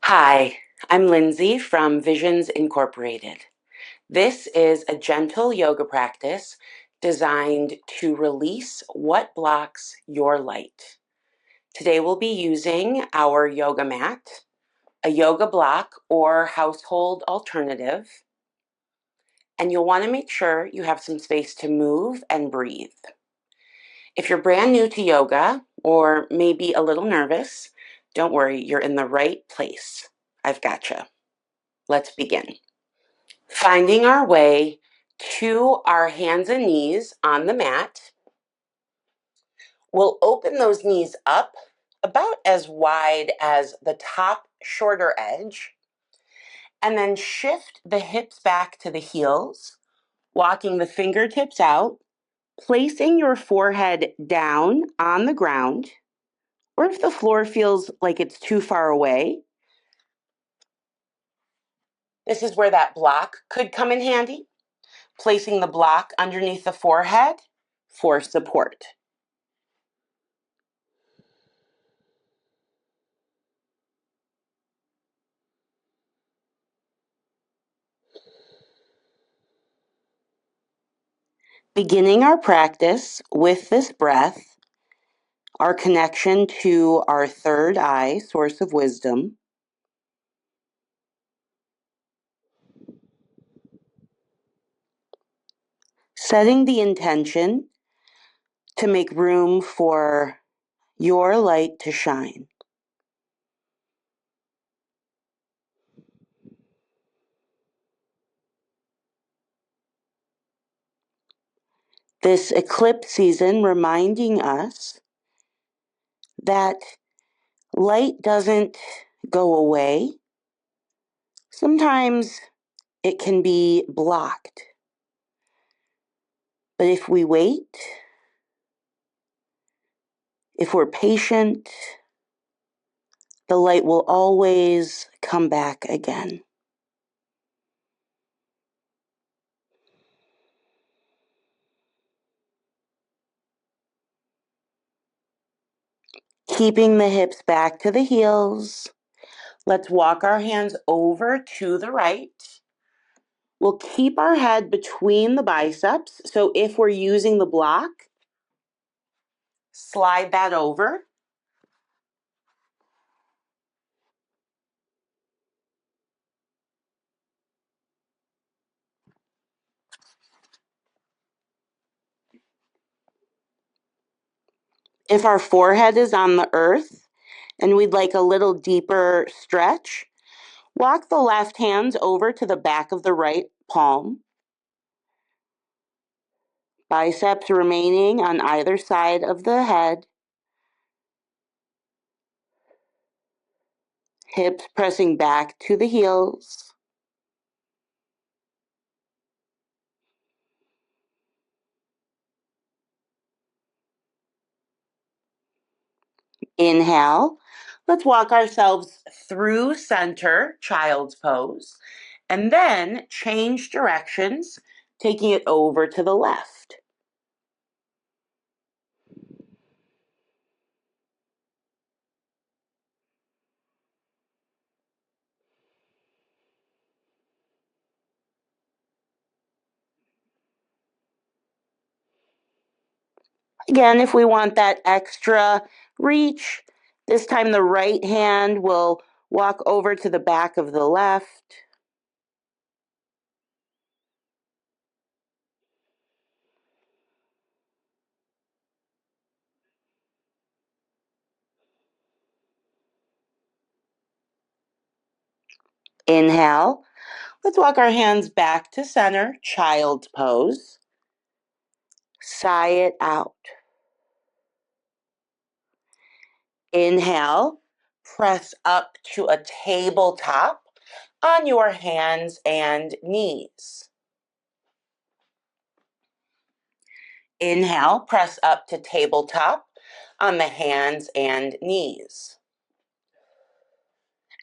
Hi, I'm Lindsay from Visions Incorporated. This is a gentle yoga practice designed to release what blocks your light. Today we'll be using our yoga mat, a yoga block or household alternative, and you'll want to make sure you have some space to move and breathe. If you're brand new to yoga or maybe a little nervous, don't worry, you're in the right place. I've gotcha. Let's begin. Finding our way to our hands and knees on the mat. We'll open those knees up about as wide as the top shorter edge, and then shift the hips back to the heels, walking the fingertips out, placing your forehead down on the ground, or if the floor feels like it's too far away, this is where that block could come in handy. Placing the block underneath the forehead for support. Beginning our practice with this breath, our connection to our third eye, source of wisdom. Setting the intention to make room for your light to shine. This eclipse season reminding us that light doesn't go away. Sometimes it can be blocked. But if we wait, if we're patient, the light will always come back again. Keeping the hips back to the heels. Let's walk our hands over to the right. We'll keep our head between the biceps. So if we're using the block, slide that over. If our forehead is on the earth and we'd like a little deeper stretch, walk the left hands over to the back of the right palm. Biceps remaining on either side of the head. Hips pressing back to the heels. Inhale. Let's walk ourselves through center, child's pose, and then change directions, taking it over to the left. Again, if we want that extra reach, this time the right hand will walk over to the back of the left. Inhale. Let's walk our hands back to center, child's pose. Sigh it out. Inhale, press up to a tabletop on your hands and knees. Inhale, press up to tabletop on the hands and knees.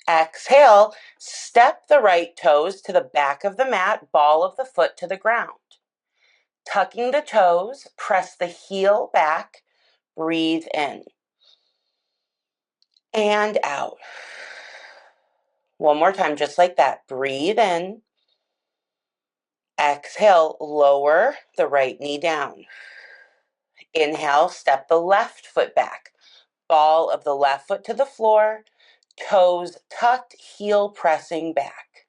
Exhale, step the right toes to the back of the mat, ball of the foot to the ground. Tucking the toes, press the heel back, breathe in and out. One more time, just like that. Breathe in. Exhale, lower the right knee down. Inhale, step the left foot back. Ball of the left foot to the floor. Toes tucked, heel pressing back.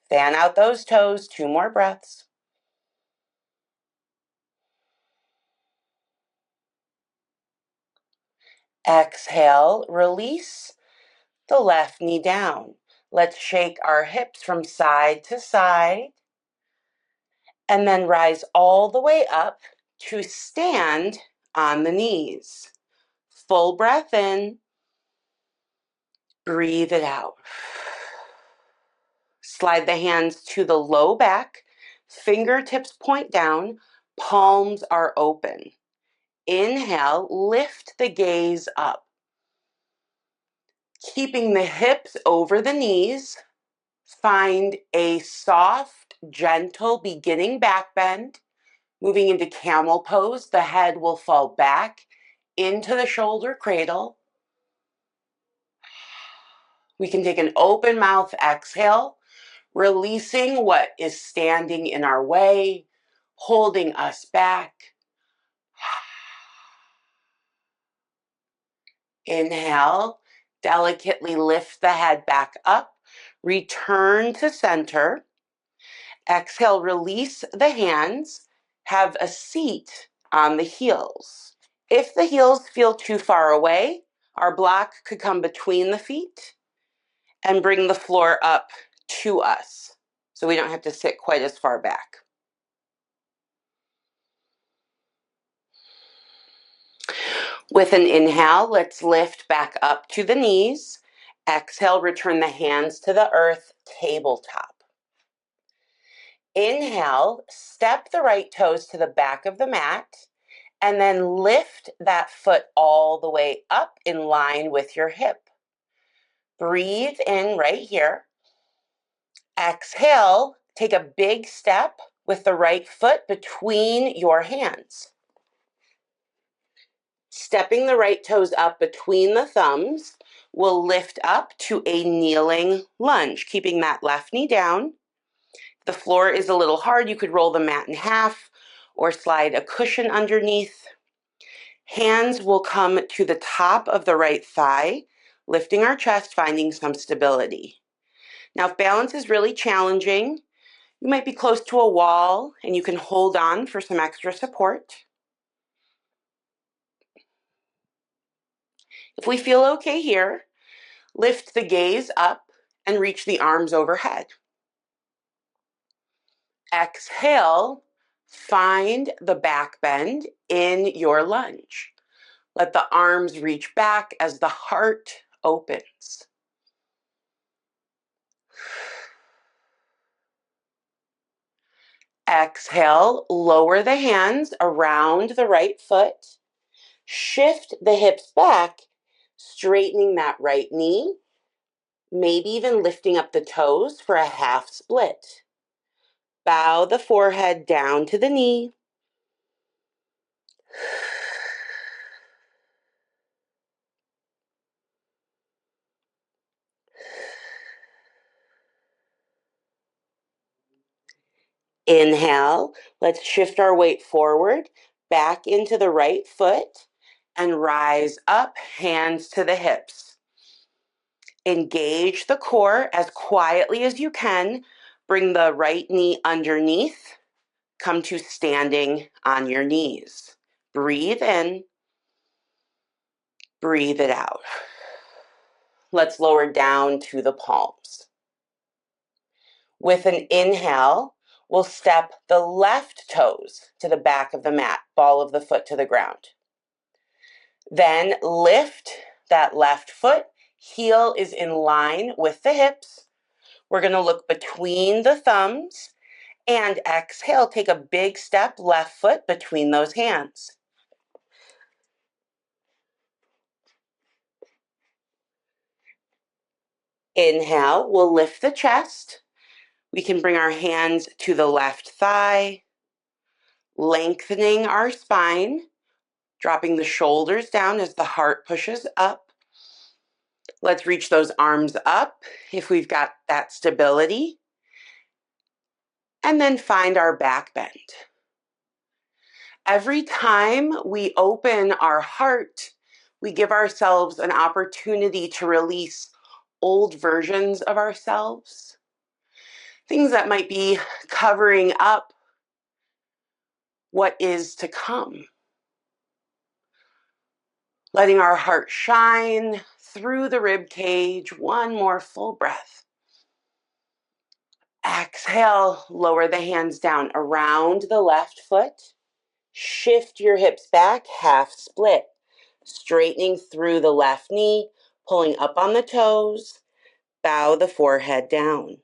Fan out those toes. 2 more breaths. Exhale, release the left knee down. Let's shake our hips from side to side and then rise all the way up to stand on the knees. Full breath in. Breathe it out. Slide the hands to the low back. Fingertips point down. Palms are open. Inhale, lift the gaze up. Keeping the hips over the knees. Find a soft, gentle beginning back bend. Moving into camel pose, the head will fall back into the shoulder cradle. We can take an open mouth exhale, releasing what is standing in our way, holding us back. Inhale, delicately lift the head back up, return to center. Exhale, release the hands, have a seat on the heels. If the heels feel too far away, our block could come between the feet and bring the floor up to us, so we don't have to sit quite as far back. With an inhale, let's lift back up to the knees. Exhale, return the hands to the earth, tabletop. Inhale, step the right toes to the back of the mat, and then lift that foot all the way up in line with your hip. Breathe in right here. Exhale, take a big step with the right foot between your hands. Stepping the right toes up between the thumbs will lift up to a kneeling lunge, keeping that left knee down. The floor is a little hard. You could roll the mat in half or slide a cushion underneath. Hands will come to the top of the right thigh, lifting our chest, finding some stability. Now, if balance is really challenging, you might be close to a wall and you can hold on for some extra support. If we feel okay here, lift the gaze up and reach the arms overhead. Exhale, find the back bend in your lunge. Let the arms reach back as the heart opens. Exhale, lower the hands around the right foot. Shift the hips back, straightening that right knee, maybe even lifting up the toes for a half split. Bow the forehead down to the knee. Inhale, let's shift our weight forward, back into the right foot, and rise up, hands to the hips. Engage the core as quietly as you can. Bring the right knee underneath. Come to standing on your knees. Breathe in. Breathe it out. Let's lower down to the palms. With an inhale, we'll step the left toes to the back of the mat, ball of the foot to the ground. Then lift that left foot. Heel is in line with the hips. We're going to look between the thumbs and exhale. Take a big step, left foot between those hands. Inhale, we'll lift the chest. We can bring our hands to the left thigh, lengthening our spine. Dropping the shoulders down as the heart pushes up. Let's reach those arms up if we've got that stability. And then find our back bend. Every time we open our heart, we give ourselves an opportunity to release old versions of ourselves, things that might be covering up what is to come. Letting our heart shine through the rib cage. One more full breath. Exhale, lower the hands down around the left foot. Shift your hips back, half split. Straightening through the left knee, pulling up on the toes. Bow the forehead down.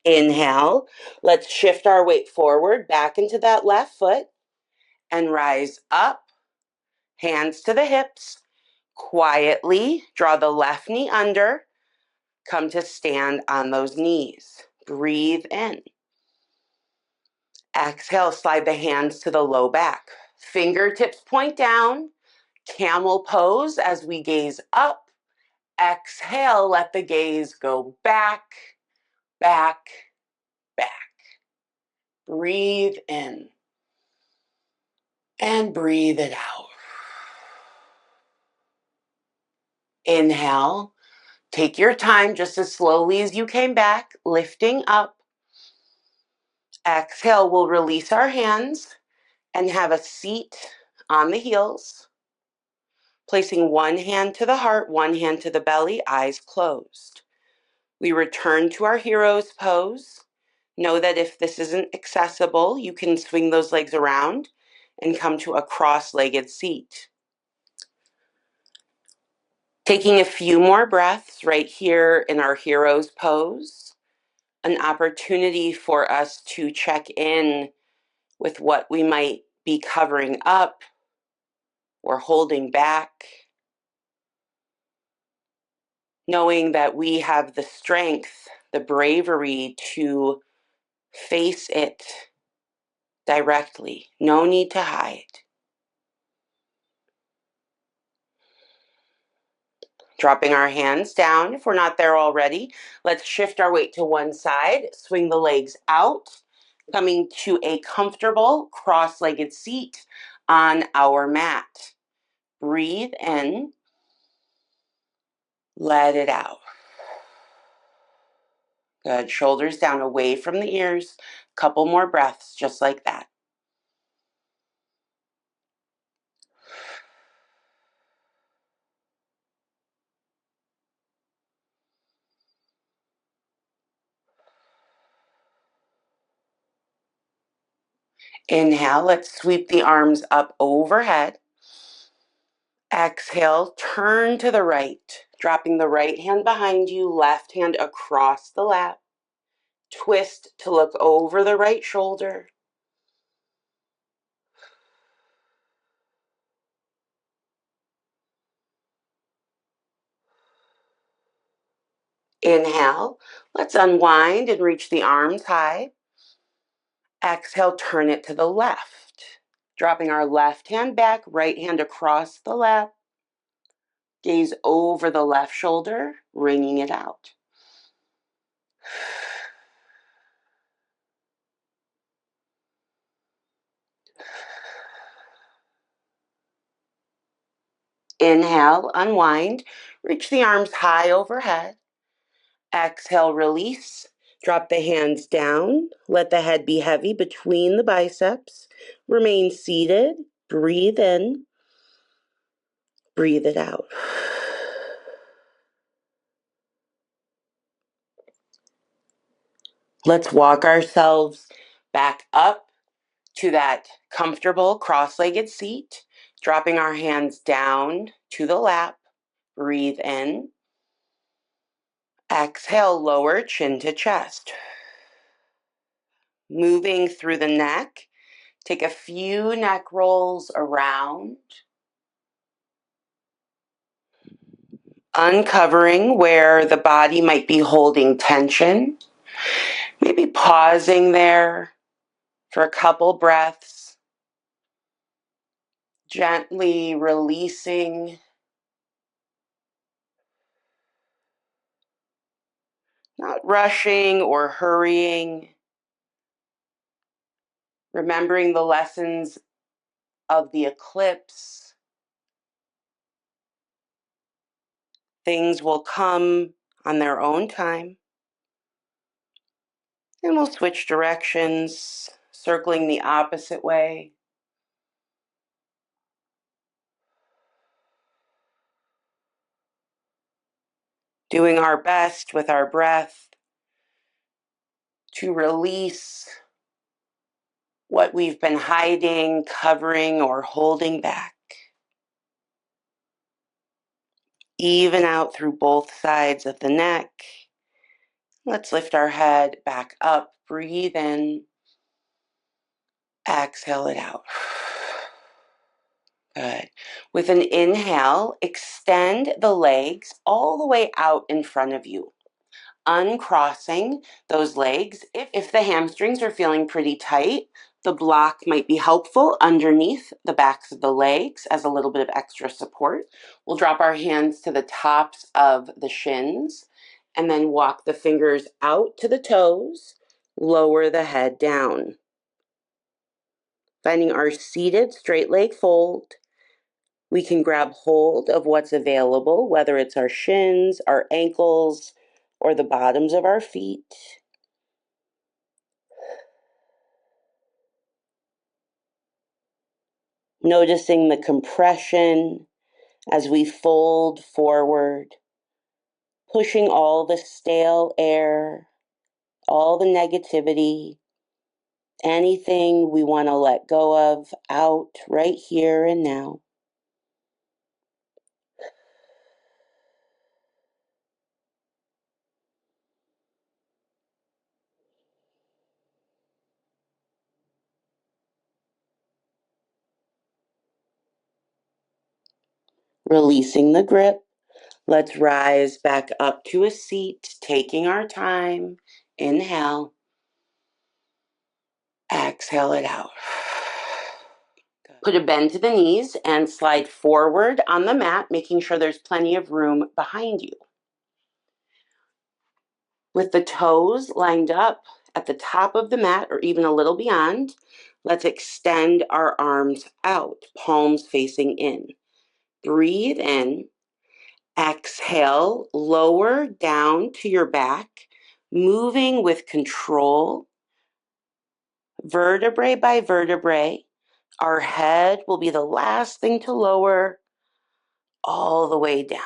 Inhale. Let's shift our weight forward, back into that left foot, and rise up. Hands to the hips. Quietly draw the left knee under. Come to stand on those knees. Breathe in. Exhale, slide the hands to the low back. Fingertips point down. Camel pose as we gaze up. Exhale, let the gaze go back, back, back. Breathe in. And breathe it out. Inhale. Take your time just as slowly as you came back, lifting up. Exhale, we'll release our hands and have a seat on the heels. Placing one hand to the heart, one hand to the belly, eyes closed. We return to our hero's pose. Know that if this isn't accessible, you can swing those legs around and come to a cross-legged seat. Taking a few more breaths right here in our hero's pose, an opportunity for us to check in with what we might be covering up or holding back, knowing that we have the strength, the bravery to face it directly. No need to hide. Dropping our hands down if we're not there already. Let's shift our weight to one side, swing the legs out, coming to a comfortable cross-legged seat on our mat. Breathe in, let it out. Good, shoulders down away from the ears. Couple more breaths just like that. Inhale, let's sweep the arms up overhead. Exhale, turn to the right, dropping the right hand behind you, left hand across the lap. Twist to look over the right shoulder. Inhale, let's unwind and reach the arms high. Exhale, turn it to the left. Dropping our left hand back, right hand across the lap. Gaze over the left shoulder, wringing it out. Inhale, unwind, reach the arms high overhead. Exhale, release. Drop the hands down. Let the head be heavy between the biceps. Remain seated. Breathe in. Breathe it out. Let's walk ourselves back up to that comfortable cross-legged seat, dropping our hands down to the lap. Breathe in. Exhale, lower chin to chest. Moving through the neck, Take a few neck rolls around, uncovering where the body might be holding tension. Maybe pausing there for a couple breaths, gently releasing, not rushing or hurrying, remembering the lessons of the eclipse. Things will come on their own time, and we'll switch directions, circling the opposite way. Doing our best with our breath to release what we've been hiding, covering, or holding back. Even out through both sides of the neck. Let's lift our head back up. Breathe in. Exhale it out. Good. With an inhale, extend the legs all the way out in front of you. Uncrossing those legs. If the hamstrings are feeling pretty tight, the block might be helpful underneath the backs of the legs as a little bit of extra support. We'll drop our hands to the tops of the shins and then walk the fingers out to the toes, lower the head down. Finding our seated straight leg fold, we can grab hold of what's available, whether it's our shins, our ankles, or the bottoms of our feet. Noticing the compression as we fold forward, pushing all the stale air, all the negativity, anything we want to let go of out right here and now. Releasing the grip. Let's rise back up to a seat, taking our time. Inhale. Exhale it out. Put a bend to the knees and slide forward on the mat, making sure there's plenty of room behind you. With the toes lined up at the top of the mat or even a little beyond, let's extend our arms out, palms facing in. Breathe in. Exhale, lower down to your back, moving with control, vertebrae by vertebrae. Our head will be the last thing to lower all the way down.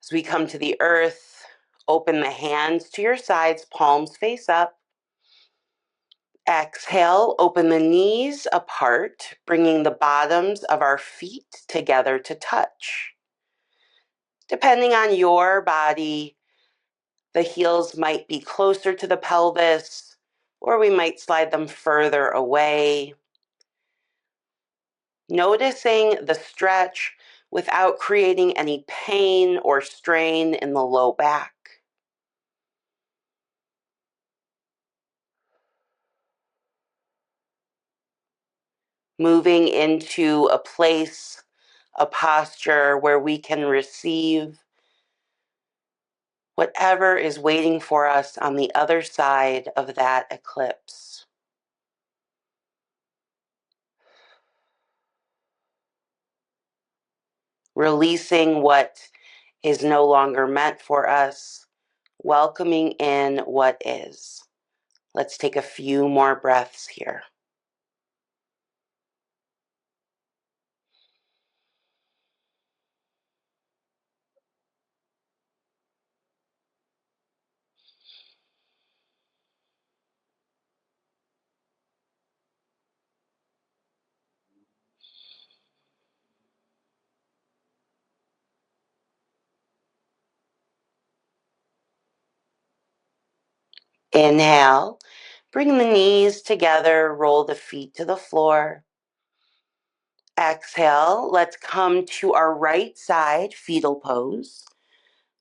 As we come to the earth, open the hands to your sides, palms face up. Exhale, open the knees apart, bringing the bottoms of our feet together to touch. Depending on your body, the heels might be closer to the pelvis, or we might slide them further away. Noticing the stretch without creating any pain or strain in the low back. Moving into a place, a posture where we can receive whatever is waiting for us on the other side of that eclipse. Releasing what is no longer meant for us, welcoming in what is. Let's take a few more breaths here. Inhale, Bring the knees together, roll the feet to the floor. Exhale, let's come to our right side fetal pose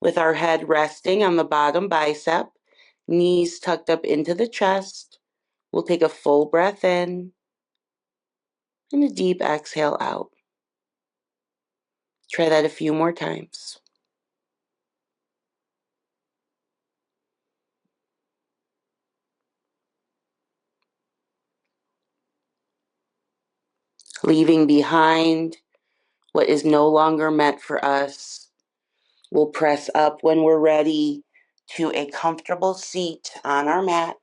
with our head resting on the bottom bicep, knees tucked up into the chest. We'll take a full breath in and a deep exhale out. Try that a few more times. Leaving behind what is no longer meant for us. We'll press up when we're ready to a comfortable seat on our mat.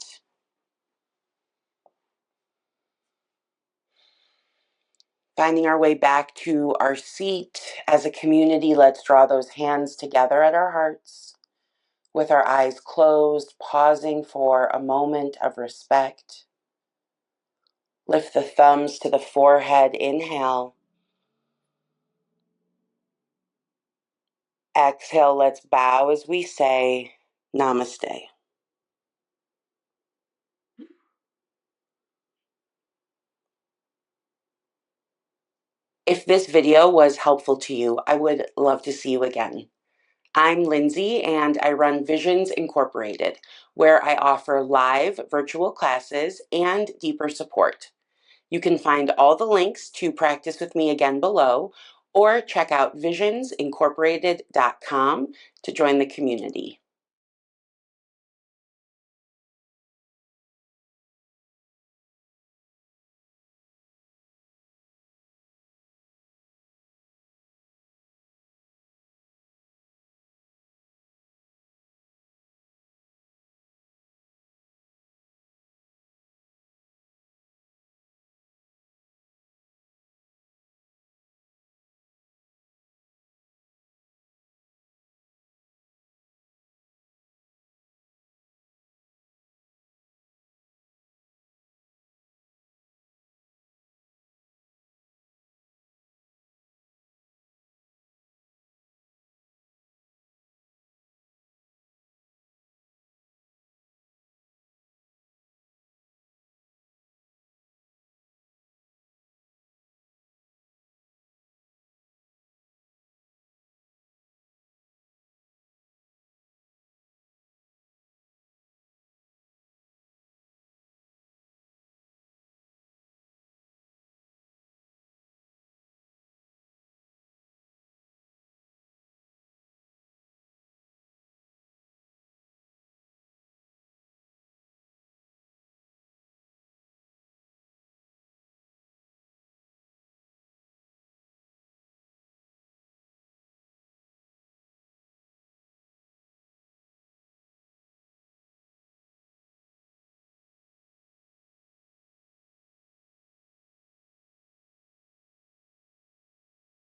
Finding our way back to our seat. As a community, let's draw those hands together at our hearts with our eyes closed, pausing for a moment of respect. Lift the thumbs to the forehead, inhale. Exhale, let's bow as we say namaste. If this video was helpful to you, I would love to see you again. I'm Lindsay and I run Visions Incorporated, where I offer live virtual classes and deeper support. You can find all the links to practice with me again below, or check out visionsincorporated.com to join the community.